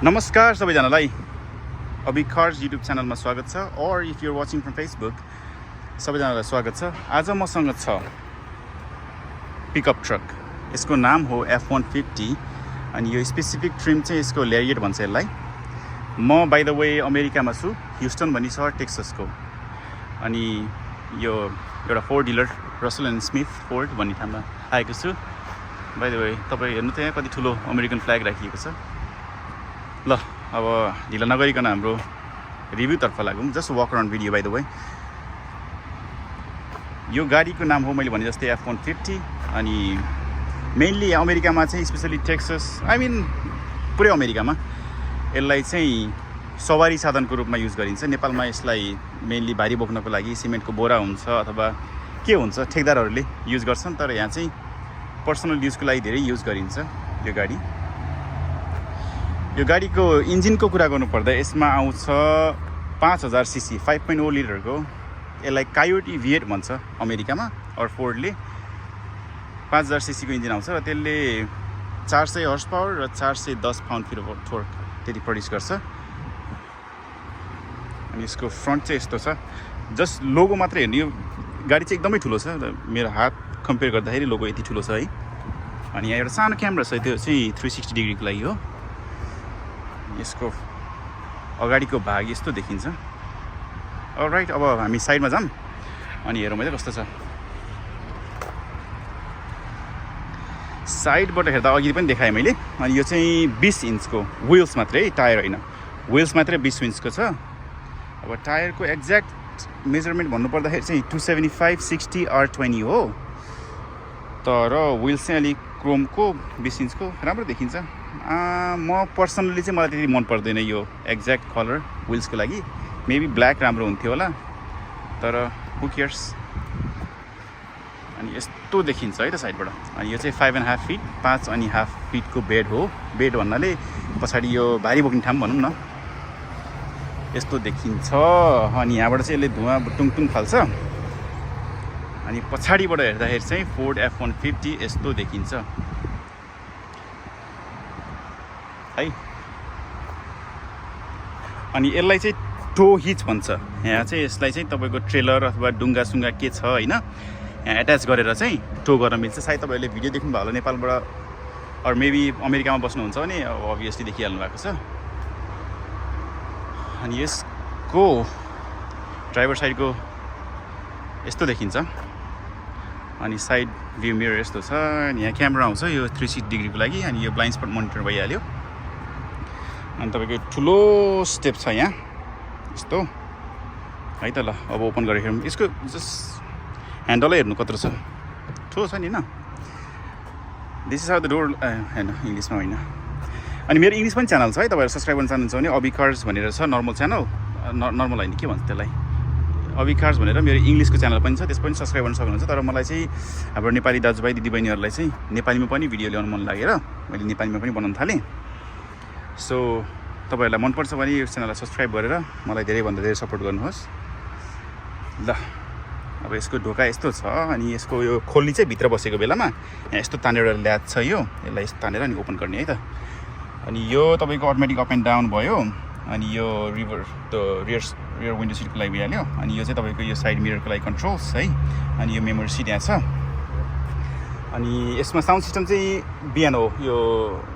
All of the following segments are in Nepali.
नमस्कार सबैजनालाई अभिकार्स युट्युब च्यानलमा स्वागत छ और if you are watching from Facebook सबैजनालाई स्वागत छ। आज मसँग छ पिकअप ट्रक। यसको नाम हो F-150 अनि यो स्पेसिफिक ट्रिम चाहिँ यसको ल्यारिएट भन्छ यसलाई। म बाइ द वे अमेरिकामा छु, ह्युस्टन भन्ने सहर टेक्ससको। अनि यो एउटा Ford dealer Russell and Smith Ford भन्ने ठाउँमा आएको छु। बाइ द वे तपाईँ हेर्नु त यहाँ कति ठुलो अमेरिकन फ्ल्याग राखिएको छ। ल अब ढिला नगरिकन हाम्रो रिभ्यूतर्फ लागौँ। Just walk around video by the way. यो गाडीको नाम हो मैले भने जस्तै F-150 अनि मेनली अमेरिकामा चाहिँ स्पेसली टेक्सस पुरै अमेरिकामा यसलाई चाहिँ सवारी साधनको रूपमा युज गरिन्छ। नेपालमा यसलाई मेनली भारी बोक्नको लागि सिमेन्टको बोरा हुन्छ अथवा के हुन्छ ठेकदारहरूले युज गर्छन्, तर यहाँ चाहिँ पर्सनल युजको लागि धेरै युज गरिन्छ यो गाडी। यो गाडीको इन्जिनको कुरा गर्नुपर्दा यसमा आउँछ 5000 सीसी 5.0 लिटरको। यसलाई कायोटी V8 भन्छ अमेरिकामा और फोर्डले 5000 सीसीको इन्जिन आउँछ र त्यसले 400 हर्स पावर र 410 पाउन्ड फिट अफ टोर्क त्यति प्रड्युस गर्छ। अनि यसको फ्रन्ट चाहिँ यस्तो छ। जस्ट लोगो मात्रै हेर्ने, यो गाडी चाहिँ एकदमै ठुलो छ। मेरो हात कम्पेयर गर्दाखेरि लोगो यति ठुलो छ है। अनि यहाँ एउटा सानो क्यामेरा छ, त्यो चाहिँ 360 डिग्रीको लागि हो। यसको अगाडिको भाग यस्तो देखिन्छ। अलराइट, अब हामी साइडमा जाऊँ अनि हेरौँ है कस्तो छ। साइडबाट हेर्दा अघि पनि देखाएँ मैले। अनि यो चाहिँ 20 इन्चको विल्स मात्रै, टायर होइन, विल्स मात्रै 20 इन्चको छ। अब टायरको एक्ज्याक्ट मेजरमेन्ट भन्नुपर्दाखेरि चाहिँ 275 60 R20 हो, तर विल्स चाहिँ अलिक क्रोमको 20 इन्चको राम्रो देखिन्छ। म पर्सनली चाहिँ मलाई त्यति मन पर्दैन यो एक्ज्याक्ट कलर विल्सको लागि। मेबी ब्ल्याक राम्रो हुन्थ्यो होला, तर हु केयर्स। अनि यस्तो देखिन्छ है त साइडबाट। अनि यो चाहिँ 5.5 फिट 5.5 फिटको बेड हो। बेड भन्नाले पछाडि यो भारी बोक्ने ठाउँ भनौँ न, यस्तो देखिन्छ। अनि यहाँबाट चाहिँ यसले धुवा टुङटुङ फाल्छ। अनि पछाडिबाट हेर्दाखेरि चाहिँ फोर्ड F-150 यस्तो देखिन्छ है। अनि यसलाई चाहिँ टो हिच भन्छ। यहाँ चाहिँ यसलाई चाहिँ तपाईँको ट्रेलर अथवा डुङ्गासुङ्गा के छ होइन, यहाँ एट्याच गरेर चाहिँ टो गर्न मिल्छ। सायद तपाईँहरूले भिडियो देख्नुभयो होला नेपालबाट, अरू मेबी अमेरिकामा बस्नुहुन्छ भने अभियसली देखिहाल्नु भएको छ। अनि यसको ड्राइभर साइडको यस्तो देखिन्छ। अनि साइड भ्यू मिरर यस्तो छ। अनि यहाँ क्यामेरा आउँछ यो 360 डिग्रीको लागि। अनि यो ब्लाइन्ड स्पट मोनिटर भइहाल्यो। अनि तपाईँको ठुलो स्टेप छ यहाँ यस्तो है त। ल अब ओपन गरेर हेरौँ। यसको जस्ट ह्यान्डलै हेर्नु कत्रो छ, ठुलो छ नि होइन। This is how the door, होइन इङ्ग्लिसमा होइन। अनि मेरो इङ्ग्लिस पनि च्यानल छ है, तपाईँहरू सब्सक्राइब गर्न चाहनुहुन्छ भने अभिकार्स भनेर छ नर्मल च्यानल। नर्मल होइन के भन्छ त्यसलाई, अभिकार्स भनेर मेरो इङ्ग्लिसको च्यानल पनि छ, त्यस पनि सब्सक्राइब गर्न सक्नुहुन्छ। तर मलाई चाहिँ हाम्रो नेपाली दाजुभाइ दिदीबहिनीहरूलाई चाहिँ नेपालीमा पनि भिडियो ल्याउनु मन लागेर मैले नेपालीमा पनि बनाउन थालेँ। सो तपाईँहरूलाई मनपर्छ भने यो च्यानललाई सब्सक्राइब गरेर मलाई धेरैभन्दा धेरै सपोर्ट गर्नुहोस्। ल अब यसको ढोका यस्तो छ। अनि यसको यो खोल्ने चाहिँ भित्र बसेको बेलामा यहाँ यस्तो तानेर ल्याच छ यो, यसलाई यस्तो तानेर अनि ओपन गर्ने है त। अनि यो तपाईँको अटोमेटिक अप एन्ड डाउन भयो। अनि यो रियर विन्डो सिटको लागि भइहाल्यो। अनि यो चाहिँ तपाईँको यो साइड मिररको लागि कन्ट्रोल्स है। अनि यो मेमोरी सिट यहाँ छ। अनि यसमा साउन्ड सिस्टम चाहिँ बिहान हो, यो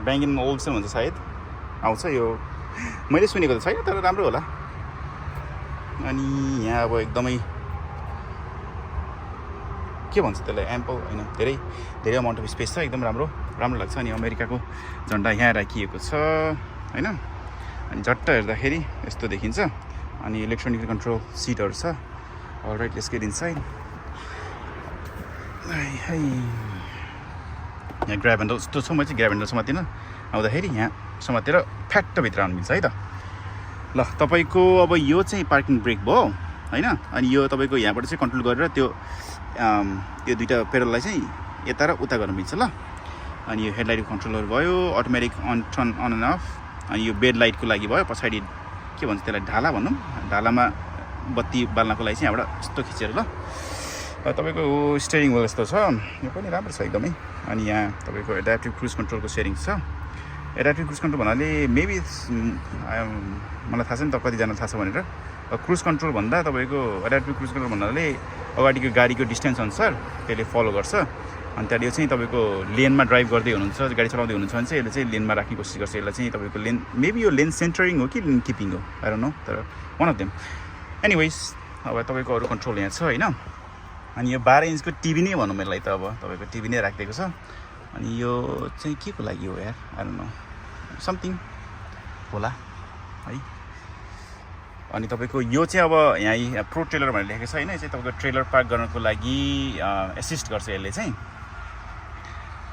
ब्याङ एन्ड ओल्सन भन्छ सायद आउँछ, यो मैले सुनेको त छैन तर राम्रो होला। अनि यहाँ अब एकदमै के भन्छ त्यसलाई, एम्पल होइन, धेरै अमाउन्ट अफ स्पेस छ, एकदम राम्रो लाग्छ। अनि अमेरिकाको झन्डा यहाँ राखिएको छ होइन। अनि झट्ट हेर्दाखेरि यस्तो देखिन्छ। अनि इलेक्ट्रोनिक कन्ट्रोल सिटहरू छ। Alright, let's get inside. यहाँ ग्र्याब ह्यान्डल यस्तो छ। म चाहिँ ग्र्याब ह्यान्डल समातिनँ, आउँदाखेरि यहाँ समातेर फ्याट्ट भित्र आउनु मिल्छ है त। ल तपाईँको अब यो चाहिँ पार्किङ ब्रेक भयो होइन। अनि यो तपाईँको यहाँबाट चाहिँ कन्ट्रोल गरेर त्यो दुईवटा पेडललाई चाहिँ यता र उता गर्न मिल्छ। ल अनि यो हेडलाइटको कन्ट्रोलहरू भयो, automatic turn on and off. अनि यो बेड लाइटको लागि भयो। पछाडि के भन्छ त्यसलाई, ढाला भनौँ, ढालामा बत्ती बाल्नको लागि चाहिँ यहाँबाट यस्तो खिचेर। ल तपाईँको स्टियरिङ व्हिल यस्तो छ, यो पनि राम्रो छ एकदमै। अनि यहाँ तपाईँको एड्याप्टिभ क्रुज कन्ट्रोलको सेटिङ छ। एडाप्टिभ क्रुज कन्ट्रोल भन्नाले मेबी मलाई थाहा छैन त कतिजना थाहा छ भनेर क्रुज कन्ट्रोल भन्दा तपाईँको एडाप्टिभ क्रुज कन्ट्रोल भन्नाले अगाडिको गाडीको डिस्टेन्स अनुसार त्यसले फलो गर्छ अनि त्यहाँदेखि यो चाहिँ तपाईँको लेनमा ड्राइभ गर्दै हुनुहुन्छ गाडी चलाउँदै हुनुहुन्छ भने चाहिँ यसले चाहिँ लेनमा राख्ने कोसिस गर्छ यसलाई चाहिँ तपाईँको लेन मेबी यो लेन सेन्टरिङ हो कि लेन किपिङ हो आई डोन्ट नो तर वान अफ देम एनिवेज अब तपाईँको अरू कन्ट्रोल यहाँ छ होइन अनि यो 12 इन्चको टिभी नै भनौँ यसलाई त अब तपाईँको टिभी नै राखिदिएको छ अनि यो चाहिँ के को लागि हो यार आई डोन्ट नो समथिङ होला है अनि तपाईँको यो चाहिँ अब यहाँ प्रो ट्रेलर भनेर लेखेको छ होइन यो चाहिँ तपाईँको ट्रेलर पार्क गर्नको लागि एसिस्ट गर्छ यसले चाहिँ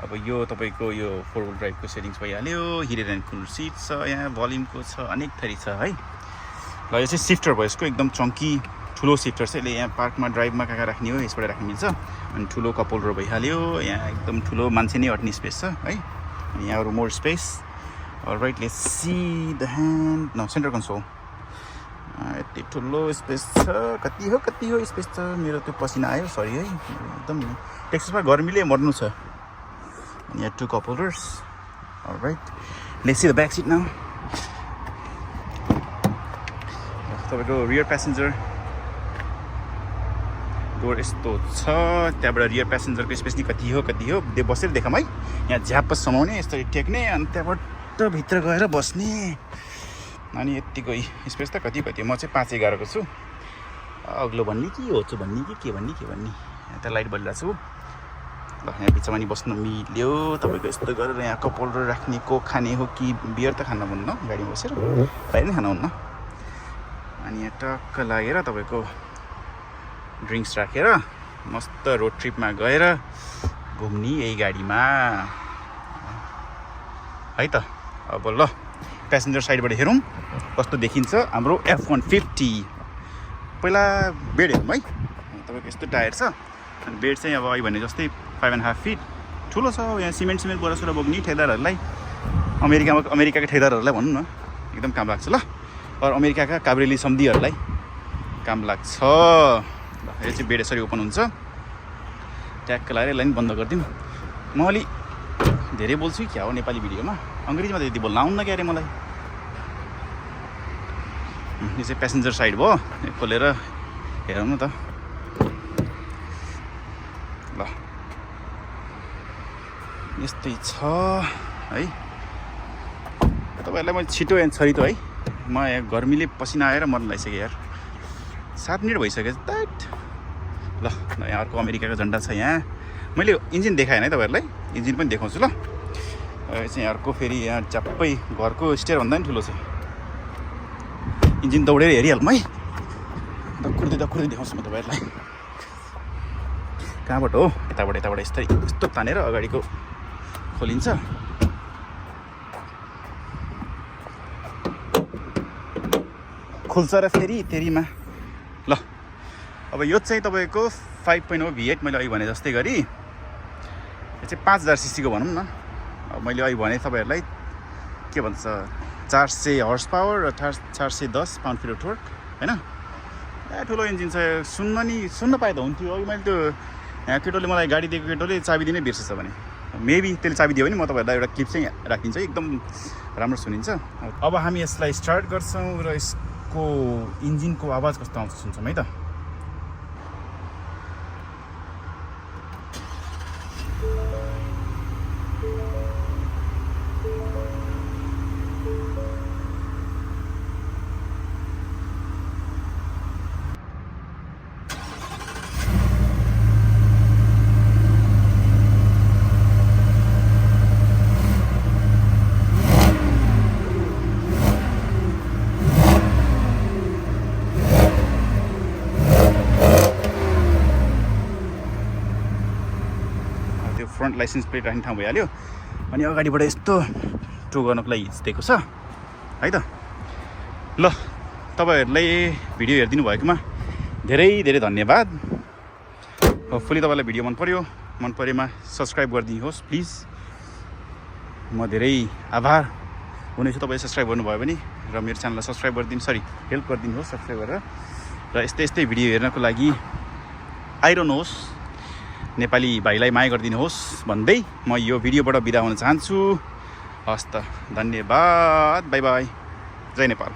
अब यो तपाईँको यो 4 व्हिल ड्राइभको सेटिङ्स भइहाल्यो हिटेड एन्ड कुल सिट छ यहाँ भोल्युमको छ अनेक थरी छ है ल यो चाहिँ सिफ्टर भयो यसको एकदम चङ्की ठुलो सिफ्टर छ यसले यहाँ पार्कमा ड्राइभमा कहाँ राख्ने हो यसबाट राख्न मिल्छ अनि ठुलो कप होल्डर भइहाल्यो यहाँ एकदम ठुलो मान्छे नै अट्ने स्पेस छ है अनि यहाँ अरू more space right let's see the hand न सेन्टर कन्सोल यति ठुलो स्पेस छ कति हो स्पेस छ मेरो त्यो पसिना आयो सरी है एकदम टेक्ससमा गर्मीले मर्नु छ अनि यहाँ 2 cup holders right let's see the back seat now तपाईँको रियर प्यासेन्जर डोर यस्तो छ त्यहाँबाट रियर प्यासेन्जरको स्पेस नि कति हो बसेर देखाऊँ है यहाँ झ्याप्प समाउने यसरी टेक्ने अनि त्यहाँबाट भित्र गएर बस्ने अनि यत्तिकै स्पेस त कति म चाहिँ 5-11 को छु अग्लो भन्ने कि होचो भन्ने कि के भन्ने यहाँ त लाइट बलिरहेको छु ल यहाँ बिचमा नि बस्न मिल्यो तपाईँको यस्तो गरेर यहाँ कप होल्डर राख्ने को खाने हो कि बियर त खान हुन्न गाडीमा बसेर बाहिर नै खानुहुन्न अनि यहाँ टक्क लागेर तपाईँको ड्रिङ्क्स राखेर मस्त रोड ट्रिपमा गएर घुम्ने यही गाडीमा है त अब ल प्यासेन्जर साइडबाट हेरौँ कस्तो देखिन्छ हाम्रो F-150 पहिला बेड हेरौँ है तपाईँको यस्तो टायर छ अनि बेड चाहिँ अब अहिले भने जस्तै 5.5 फिट ठुलो छ यहाँ सिमेन्ट बोरासुरा बोक्ने ठेदारहरूलाई अमेरिकाका ठेदारहरूलाई भनौँ न एकदम काम लाग्छ ल अरू अमेरिकाका काब्रेली सम्धिहरूलाई काम लाग्छ ल यो चाहिँ बेड यसरी ओपन हुन्छ ट्याक्क लगाएर यसलाई पनि बन्द गरिदिउँ म अलि धेरै बोल्छु क्या हो नेपाली भिडियोमा अङ्ग्रेजीमा त यति बोल्न आउन्न क्या अरे मलाई यो चाहिँ प्यासेन्जर साइड भयो खोलेर हेरौँ न त ल यस्तै छ है तपाईँहरूलाई मैले छिटो छरितो है म यहाँ गर्मीले पसिना आएर मर्न लागिसकेँ यार 7 मिनट भइसक्यो द्याट ल यहाँ अर्को अमेरिकाको झन्डा छ यहाँ मैले इन्जिन देखाएन है तपाईँहरूलाई इन्जिन पनि देखाउँछु ल यो चाहिँ अर्को फेरि यहाँ चप्पै घरको स्टेयरभन्दा पनि ठुलो छ इन्जिन दौडेर हेरिहालौँ है दक्कुर्दै देखाउँछु म तपाईँहरूलाई कहाँबाट हो यताबाट यस्तो तानेर अगाडिको खोलिन्छ खुल्छ र फेरिमा ल अब यो चाहिँ तपाईँको 5.0 V8 मैले अहिले भने जस्तै गरी यो चाहिँ 5000 cc को भनौँ न अब मैले अहिले भने तपाईँहरूलाई के भन्छ 400 हर्स पावर र 410 पाउन्ड फिट टोर्क होइन ठुलो इन्जिन छ सुन्न पाए त हुन्थ्यो अघि मैले त्यो यहाँ केटोले मलाई गाडी दिएको केटोले चाबी दिनै बिर्सेछ भने मेबी त्यसले चाबी दियो भने म तपाईँहरूलाई एउटा क्लिप चाहिँ राखिदिन्छु एकदम राम्रो सुनिन्छ अब हामी यसलाई स्टार्ट गर्छौँ र यसको इन्जिनको आवाज कस्तो आउँछ सुन्छौँ है त फ्रन्ट लाइसेन्स प्लेट राख्ने ठाउँ भइहाल्यो अनि अगाडिबाट यस्तो टो गर्नको लागि हिँड्दैको छ है त ल तपाईँहरूलाई भिडियो हेरिदिनु भएकोमा धेरै धन्यवाद होपफुली तपाईँलाई भिडियो मन परेमा सब्सक्राइब गरिदिनुहोस् प्लिज म धेरै आभार हुनेछु तपाईँ सब्सक्राइब गर्नुभयो भने र मेरो च्यानललाई सब्सक्राइब गरिदिनु हेल्प गरिदिनुहोस् सब्सक्राइब गरेर र यस्तै भिडियो हेर्नको लागि आइरहनुहोस् नेपाली भाइलाई माया गरिदिनुहोस् भन्दै म यो भिडियोबाट बिदा हुन चाहन्छु हस् त धन्यवाद बाई बाई जय नेपाल